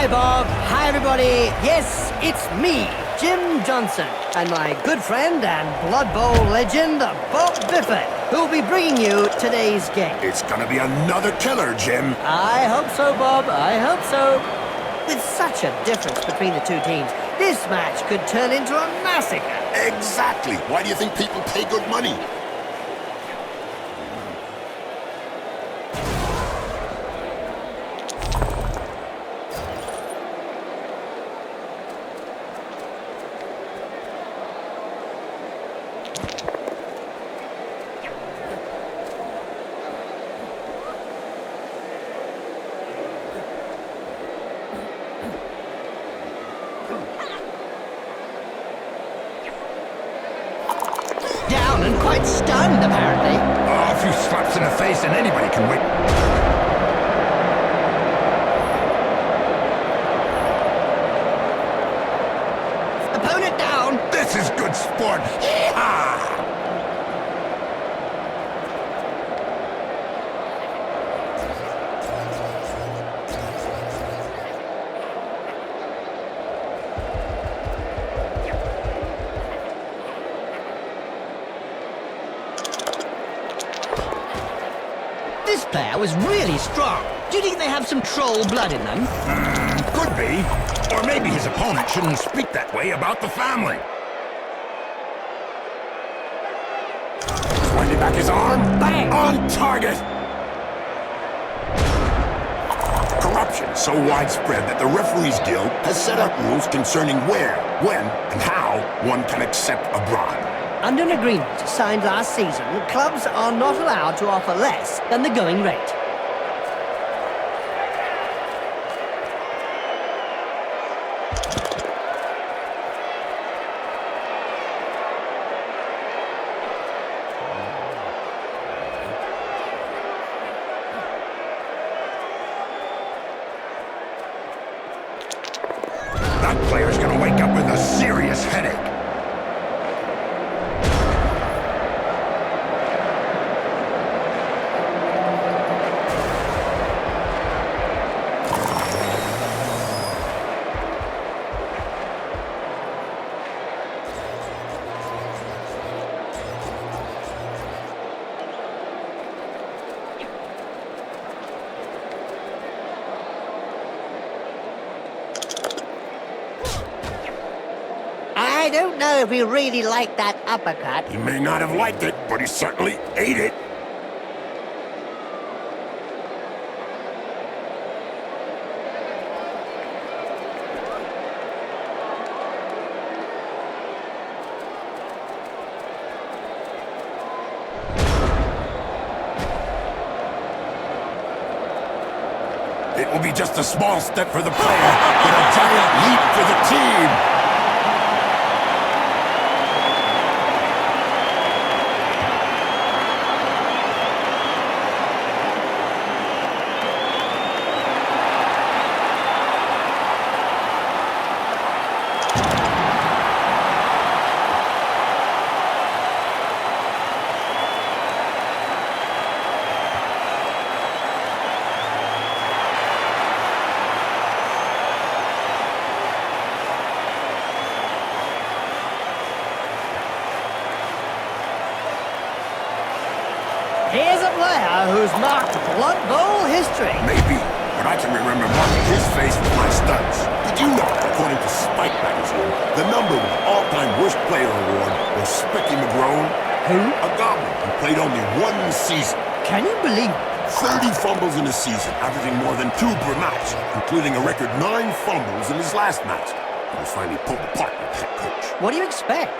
Hi, Bob. Hi, everybody. Yes, it's me, Jim Johnson, and my good friend and Blood Bowl legend, Bob Bifford, who'll be bringing you today's game. It's gonna be another killer, Jim. I hope so, Bob. I hope so. With such a difference between the two teams, this match could turn into a massacre. Exactly. Why do you think people pay good money? Down and quite stunned, apparently. Oh, a few slaps in the face and anybody can win. Opponent down. This is good sport. Yeehaw! This player was really strong. Do you think they have some troll blood in them? Could be. Or maybe his opponent shouldn't speak that way about the family. Winding back his arm. Bang! On target! Corruption so widespread that the Referees Guild has set up rules concerning where, when, and how one can accept a bribe. Under an agreement signed last season, clubs are not allowed to offer less than the going rate. That player's gonna wake up with a serious headache. I don't know if we really like that uppercut. He may not have liked it, but he certainly ate it. It will be just a small step for the player, but a giant leap for the team. Here's a player who's marked Blood Bowl history. Maybe, but I can remember marking his face with my studs. Did you know, according to Spike magazine, the number one all-time worst player award was Spicky McGrone? Who? A goblin who played only one season. Can you believe it? 30 fumbles in a season, averaging more than 2 per match, including a record 9 fumbles in his last match. He was finally pulled apart with the head coach. What do you expect?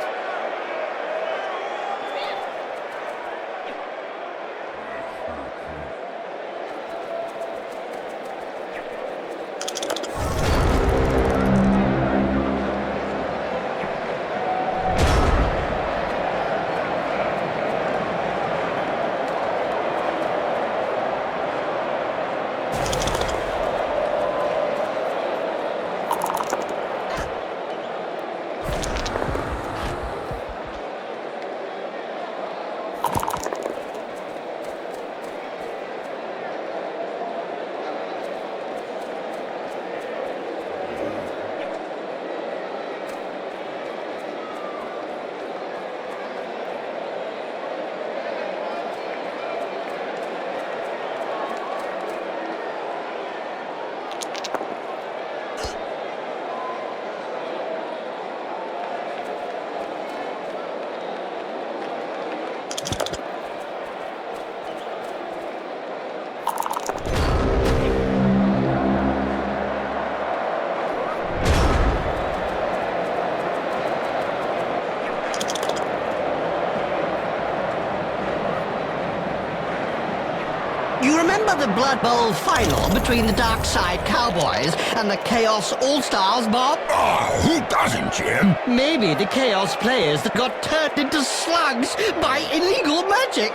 remember the Blood Bowl final between the Dark Side Cowboys and the Chaos All-Stars, Bob? Oh, who doesn't, Jim? Maybe the Chaos players that got turned into slugs by illegal magic.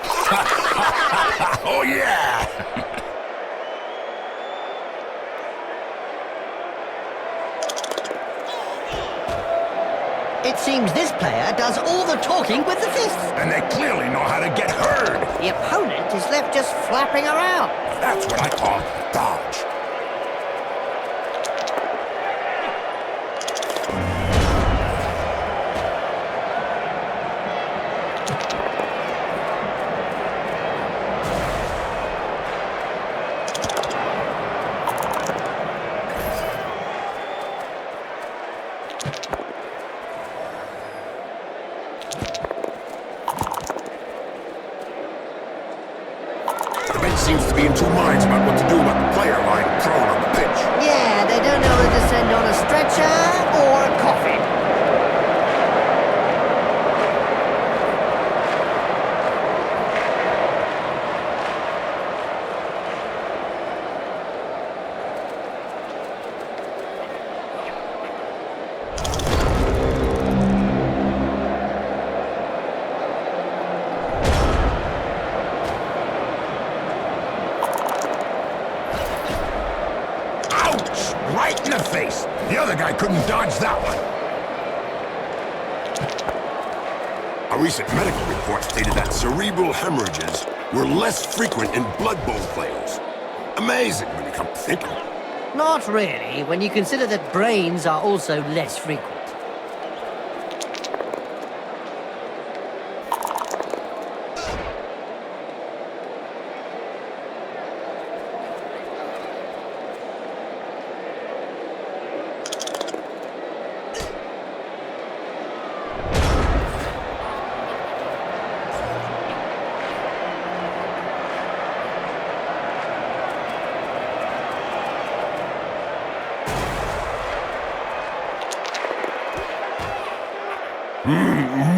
Oh, yeah! It seems this player does all the talking with the fists. And they clearly know how to get heard. The opponent is left just flapping around. That's what I call dodge. Seems to be in two minds about what to do about the player lying prone on the pitch. Yeah, they don't know whether to send on a stretcher or a coffin. Right in the face. The other guy couldn't dodge that one. A recent medical report stated that cerebral hemorrhages were less frequent in Blood Bowl players. Amazing when you come to think of it. Not really, when you consider that brains are also less frequent.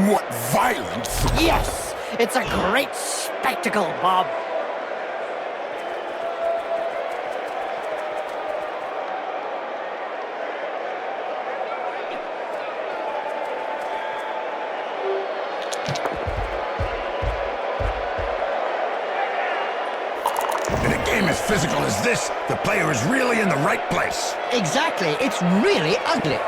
What violence! Yes! It's a great spectacle, Bob. In a game as physical as this, the player is really in the right place. Exactly, it's really ugly.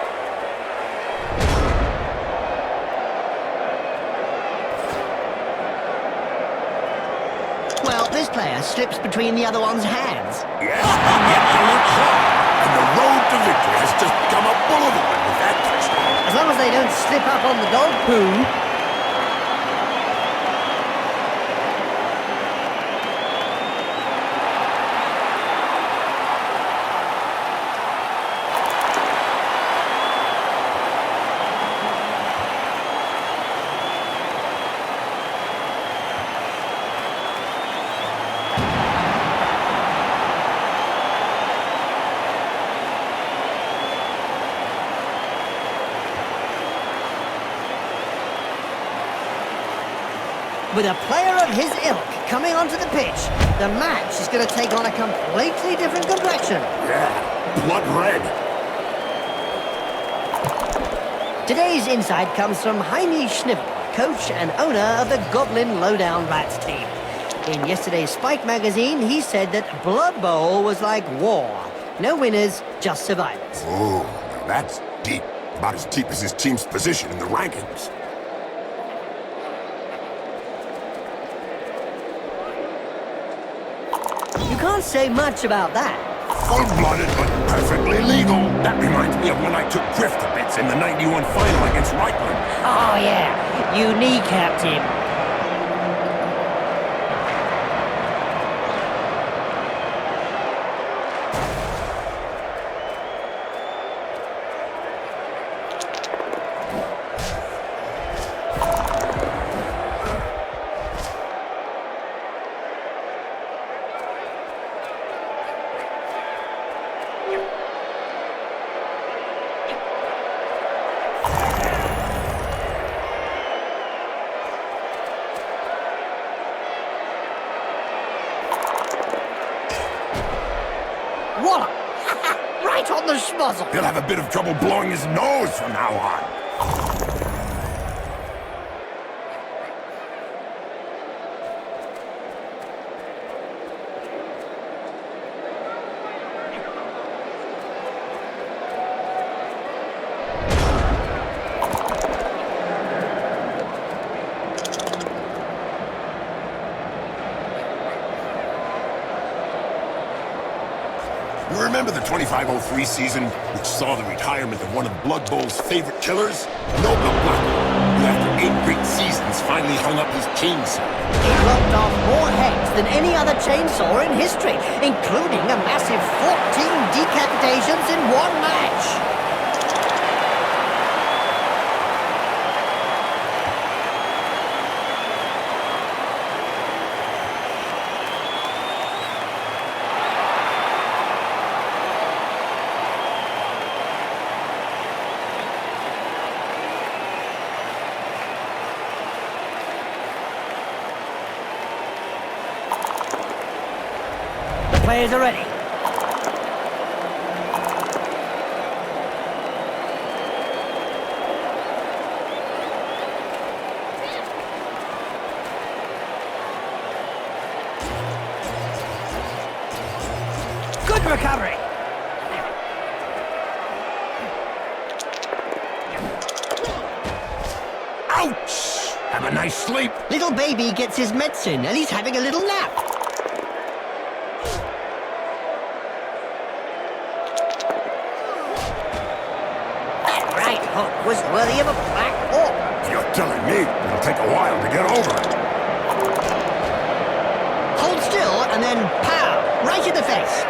Well, this player slips between the other one's hands. Yes, and yet they work hard. And the road to victory has just become a boulevard with that touchdown. As long as they don't slip up on the dog poo. With a player of his ilk coming onto the pitch, the match is going to take on a completely different complexion. Yeah, blood red. Today's insight comes from Jaime Schnivel, coach and owner of the Goblin Lowdown Rats team. In yesterday's Spike magazine, he said that Blood Bowl was like war. No winners, just survivors. Oh, now that's deep. About as deep as his team's position in the rankings. You can't say much about that. Full-blooded, but perfectly legal. That reminds me of when I took Griff to bits in the 91 final against Reichland. Oh yeah, you kneecapped him. Wallop! Right on the schmozzle! He'll have a bit of trouble blowing his nose from now on. You remember the 2503 season, which saw the retirement of one of Blood Bowl's favorite killers? Noble Blackwell, who after 8 great seasons finally hung up his chainsaw. He lopped off more heads than any other chainsaw in history, including a massive 14 decapitations in one match. Players are ready. Good recovery. Ouch! Have a nice sleep. Little baby gets his medicine and he's having a little nap. Hook was worthy of a black hawk. You're telling me it'll take a while to get over it. Hold still and then pow! Right in the face.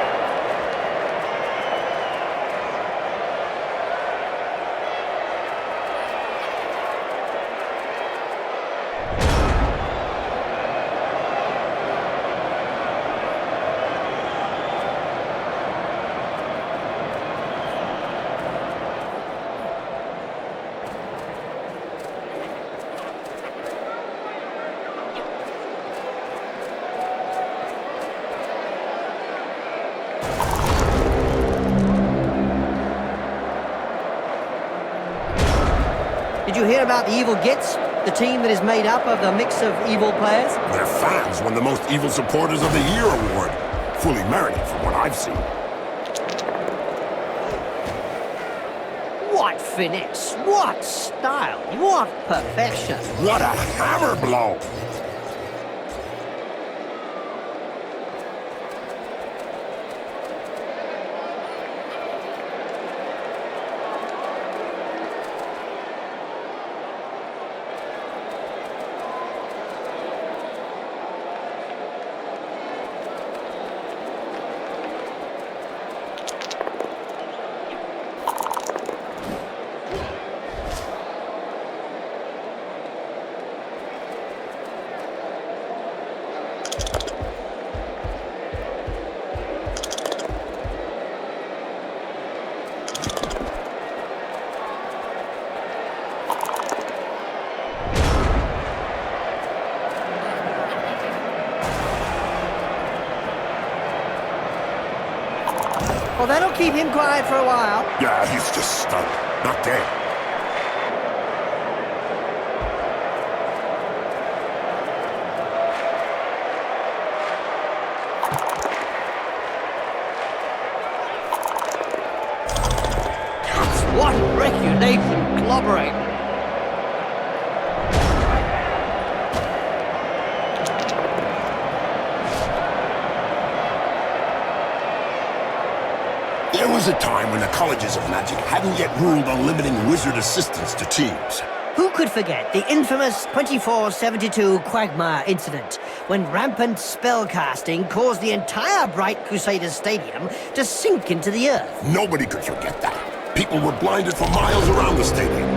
Did you hear about the Evil Gits? The team that is made up of the mix of evil players? Their fans won the Most Evil Supporters of the Year award. Fully merited from what I've seen. What finesse! What style! What perfection! What a hammer blow! Well, that'll keep him quiet for a while. Yeah, he's just stunned, not dead. What regulation clobbering! There was a time when the colleges of magic hadn't yet ruled on limiting wizard assistants to teams. Who could forget the infamous 2472 Quagmire incident, when rampant spellcasting caused the entire Bright Crusaders Stadium to sink into the earth? Nobody could forget that. People were blinded for miles around the stadium.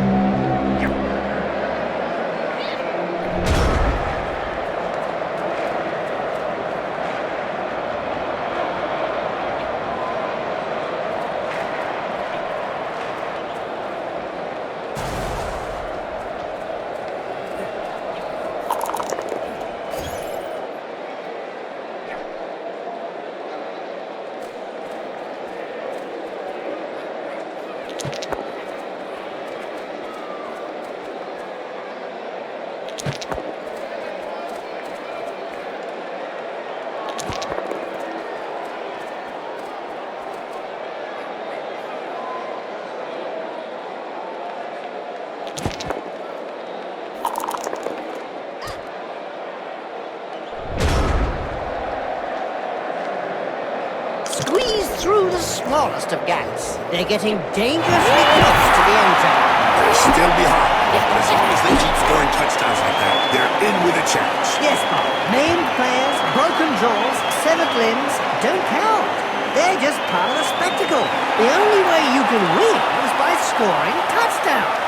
through the smallest of gaps. They're getting dangerously close to the end zone. They're still behind, but as long as they keep scoring touchdowns like that, they're in with a chance. Yes, Bob. Maimed players, broken jaws, severed limbs don't count. They're just part of the spectacle. The only way you can win is by scoring touchdowns.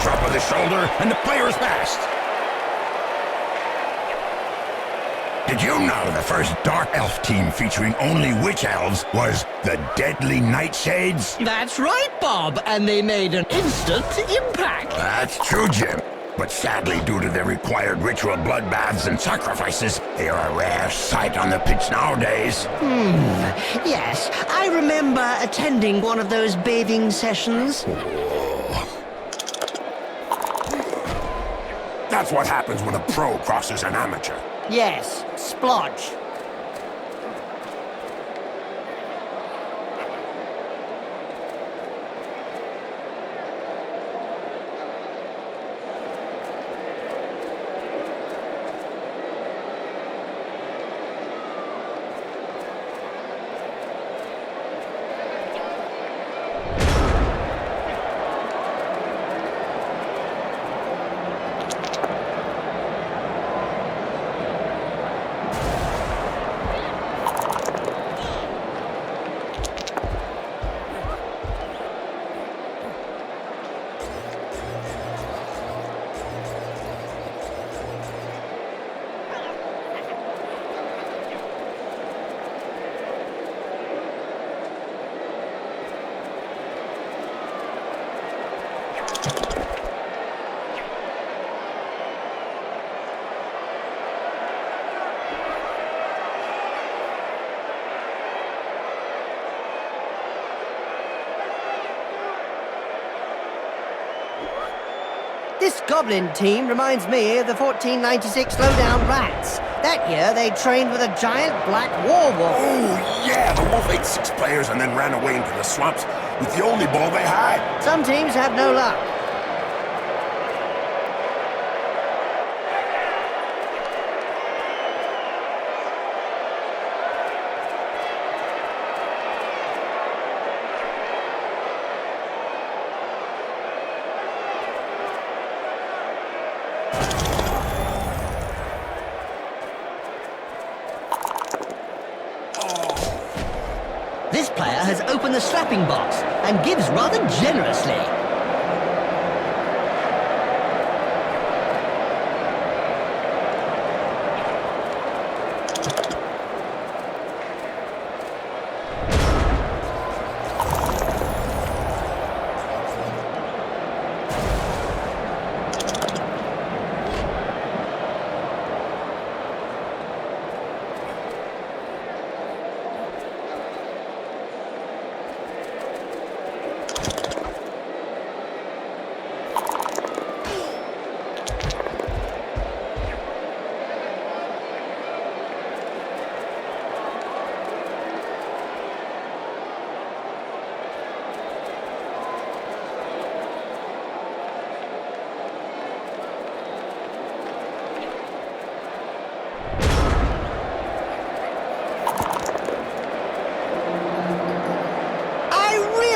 Drop of the shoulder, and the player is passed. Did you know the first Dark Elf team featuring only witch elves was the Deadly Nightshades? That's right, Bob, and they made an instant impact. That's true, Jim. But sadly, due to their required ritual bloodbaths and sacrifices, they are a rare sight on the pitch nowadays. Yes, I remember attending one of those bathing sessions. That's what happens when a pro crosses an amateur. Yes, splodge. This Goblin team reminds me of the 1496 Lowdown Rats. That year, they trained with a giant black war wolf. Oh, yeah, the Wolf ate 6 players and then ran away into the swamps with the only ball they had. Some teams have no luck. This player has opened the slapping box and gives rather generously.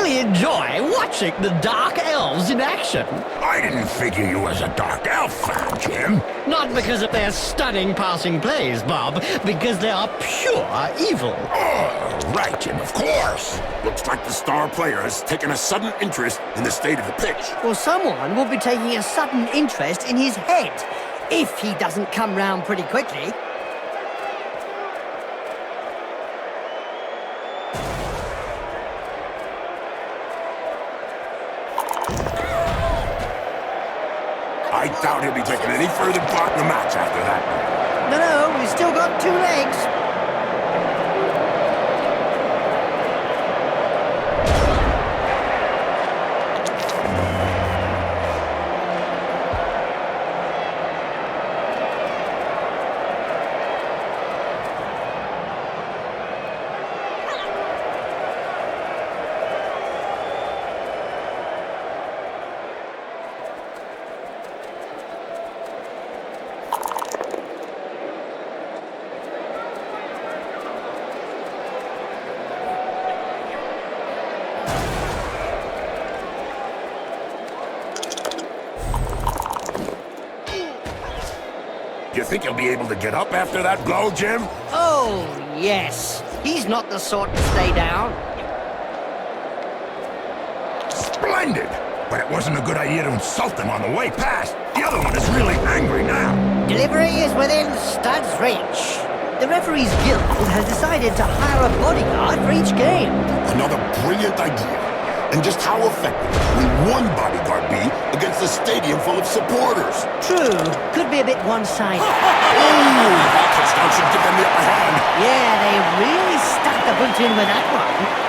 Enjoy watching the Dark Elves in action. I didn't figure you as a Dark Elf fan, Jim. Not because of their stunning passing plays, Bob, because they are pure evil. Oh, right, Jim, of course. Looks like the star player has taken a sudden interest in the state of the pitch. Well, someone will be taking a sudden interest in his head, if he doesn't come round pretty quickly. I doubt he'll be taking any further part in the match after that. No, he's still got 2 legs. think he'll be able to get up after that blow, Jim? Oh, yes. He's not the sort to stay down. Splendid! But it wasn't a good idea to insult them on the way past. The other one is really angry now. Delivery is within Stud's reach. The referees guild has decided to hire a bodyguard for each game. Another brilliant idea. And just how effective will one bodyguard be against a stadium full of supporters? True, could be a bit one-sided. Ooh, that touchdown should give them the upper hand. Yeah, they really stuck the boot in with that one.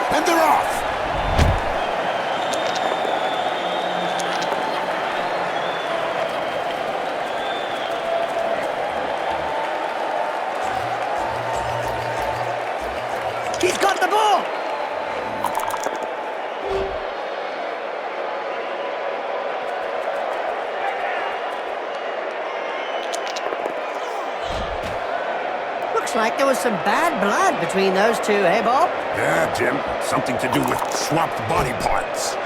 And they're off! He's got the ball! Looks like there was some bad blood between those two, eh, Bob? Yeah, Jim. Something to do with swapped body parts.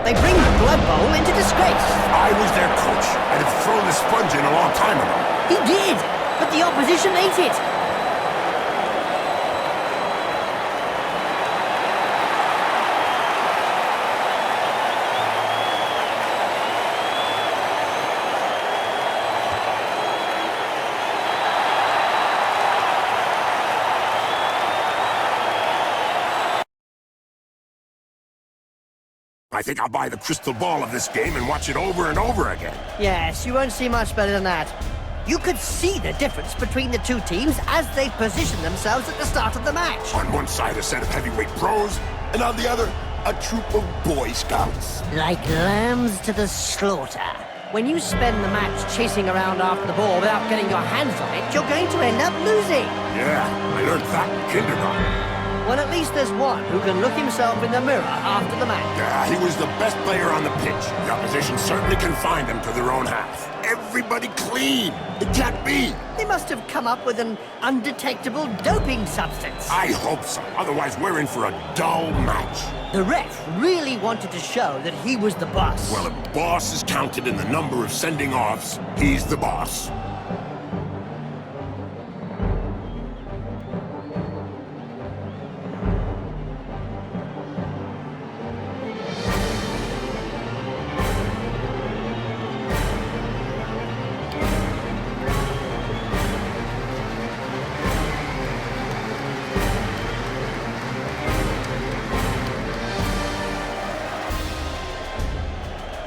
They bring the Blood Bowl into disgrace. I was their coach. I'd have thrown the sponge in a long time ago. He did, but the opposition ate it. I think I'll buy the crystal ball of this game and watch it over and over again. Yes, you won't see much better than that. You could see the difference between the two teams as they position themselves at the start of the match. On one side, a set of heavyweight pros, and on the other, a troop of Boy Scouts. Like lambs to the slaughter. When you spend the match chasing around after the ball without getting your hands on it, you're going to end up losing. Yeah, I learned that in kindergarten. Well, at least there's one who can look himself in the mirror after the match. Yeah, he was the best player on the pitch. The opposition certainly confined them to their own half. Everybody clean. It can't be. They must have come up with an undetectable doping substance. I hope so. Otherwise, we're in for a dull match. The ref really wanted to show that he was the boss. Well, if boss is counted in the number of sending offs, he's the boss.